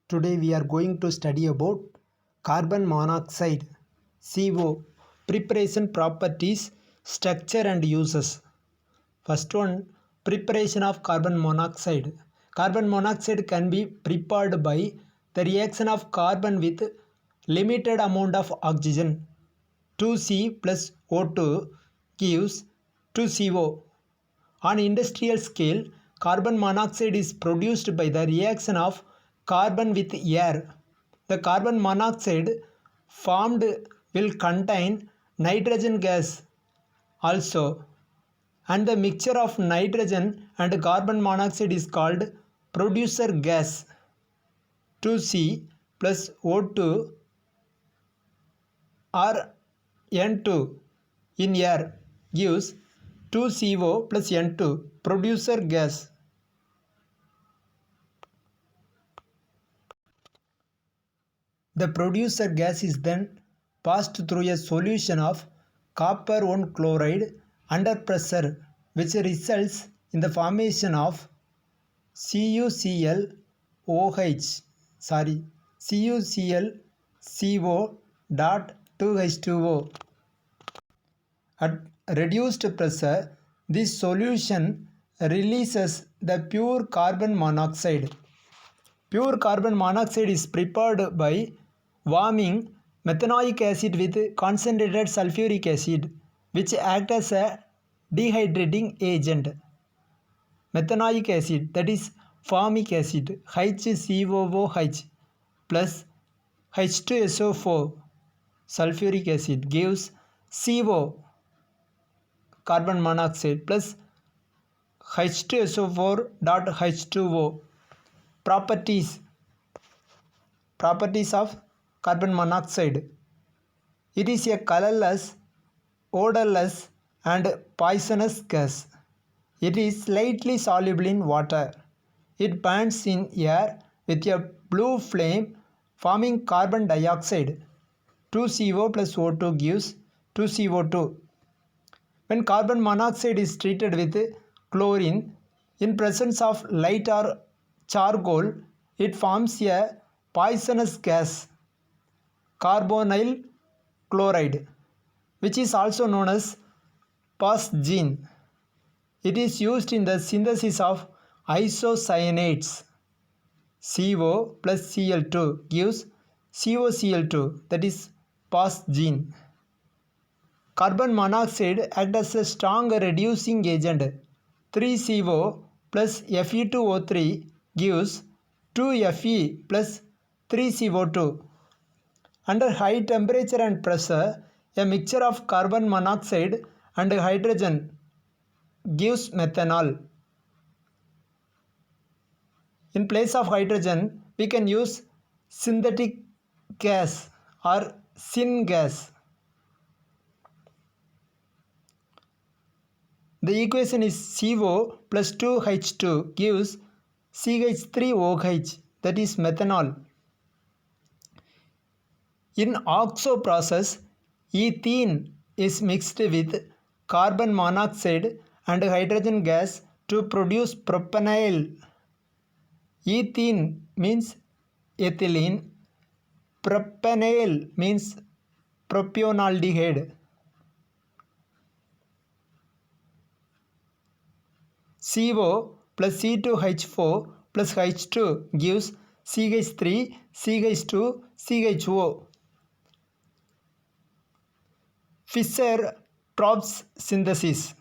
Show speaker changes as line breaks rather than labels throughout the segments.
Today we are going to study about carbon monoxide, CO, preparation properties, structure and uses. First one, preparation of carbon monoxide. Carbon monoxide can be prepared by the reaction of carbon with limited amount of oxygen. 2C plus O2 gives 2CO. On industrial scale, carbon monoxide is produced by the reaction of carbon with air. The carbon monoxide formed will contain nitrogen gas also, and the mixture of nitrogen and carbon monoxide is called producer gas. 2C plus O2 or N2 in air gives 2CO plus N2, producer gas. The producer gas is then passed through a solution of copper 1 chloride under pressure, which results in the formation of CuClCO dot 2H2O. At reduced pressure, this solution releases the pure carbon monoxide. Pure carbon monoxide is prepared by warming methanoic acid with concentrated sulfuric acid, which act as a dehydrating agent. Methanoic acid, that is formic acid, HCOOH plus H2SO4 sulfuric acid gives CO, carbon monoxide, plus H2SO4 dot H2O. Properties of carbon monoxide. It is a colorless, odorless and poisonous gas. It is slightly soluble in water. It burns in air with a blue flame forming carbon dioxide. 2CO plus O2 gives 2CO2. When carbon monoxide is treated with chlorine in presence of light or charcoal, it forms a poisonous gas, carbonyl chloride, which is also known as phosgene. It is used in the synthesis of isocyanates. CO plus Cl2 gives COCl2, that is phosgene. Carbon monoxide acts as a strong reducing agent. 3CO plus Fe2O3 gives 2Fe plus 3CO2. Under high temperature and pressure, a mixture of carbon monoxide and hydrogen gives methanol. In place of hydrogen, we can use synthetic gas or syngas. The equation is CO plus 2H2 gives CH3OH, that is methanol. In oxo process, ethene is mixed with carbon monoxide and hydrogen gas to produce propanol. Ethene means ethylene, propanol means propionaldehyde. CO plus C2H4 plus H2 gives CH3, CH2, CHO. Fischer-Tropsch synthesis.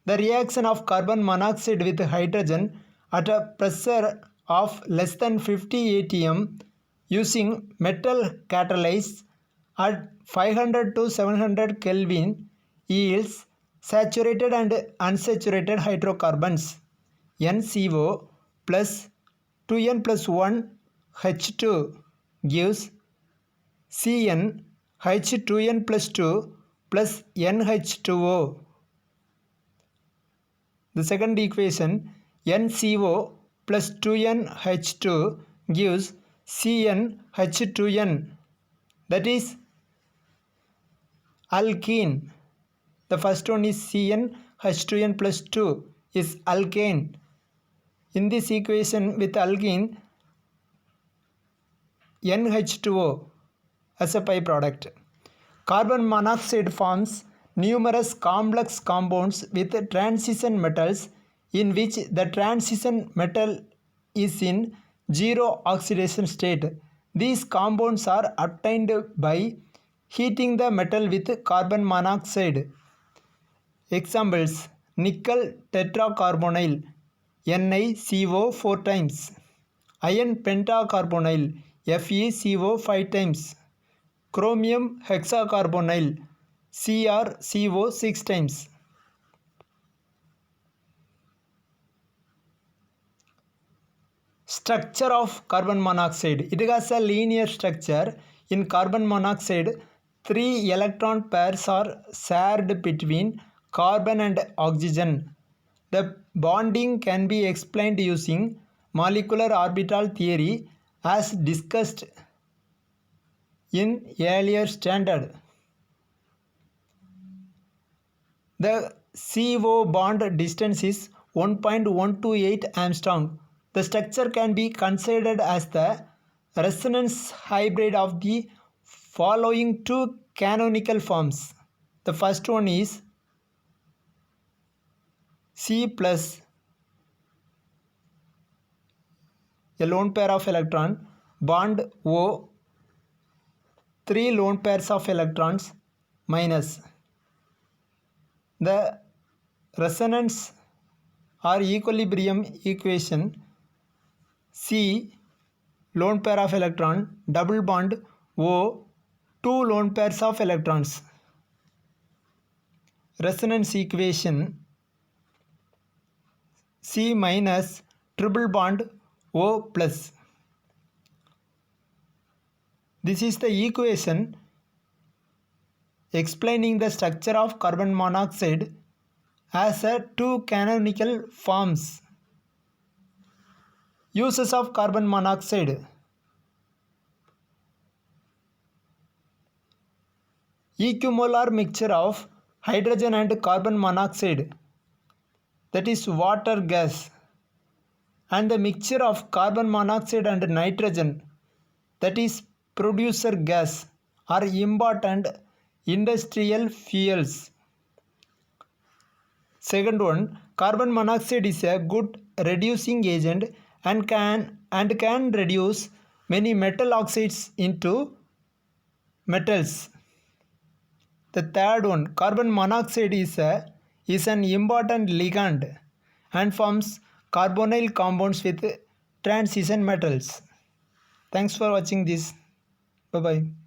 The reaction of carbon monoxide with hydrogen at a pressure of less than 50 atm using metal catalysts at 500 to 700 Kelvin yields saturated and unsaturated hydrocarbons. NCO plus 2N plus 1 H2 gives CN H2N plus 2 plus NH2O. The second equation, NCO plus 2NH2 gives CnH2n, that is alkene. The first one is CnH2n plus 2 is alkane. In this equation with alkene, NH2O as a byproduct. Carbon monoxide forms numerous complex compounds with transition metals in which the transition metal is in zero oxidation state. These compounds are obtained by heating the metal with carbon monoxide. Examples: nickel tetracarbonyl NiCO 4 times, iron pentacarbonyl FeCO 5 times, chromium hexacarbonyl CrCO 6 times. Structure of carbon monoxide. It has a linear structure. In carbon monoxide, 3 electron pairs are shared between carbon and oxygen. The bonding can be explained using molecular orbital theory as discussed in earlier standard. The CO bond distance is 1.128 angstrom. The structure can be considered as the resonance hybrid of the following two canonical forms. The first one is C plus, a lone pair of electron, bond O, 3 lone pairs of electrons minus. The resonance or equilibrium equation: C, lone pair of electron, double bond O, 2 lone pairs of electrons. Resonance equation: C minus, triple bond O plus. This is the equation explaining the structure of carbon monoxide as a two canonical forms. Uses of carbon monoxide: equimolar mixture of hydrogen and carbon monoxide, that is water gas, and the mixture of carbon monoxide and nitrogen, that is producer gas, are important industrial fuels. Second one, carbon monoxide is a good reducing agent and can reduce many metal oxides into metals. The third one, carbon monoxide is an important ligand and forms carbonyl compounds with transition metals. Thanks for watching this. Bye bye.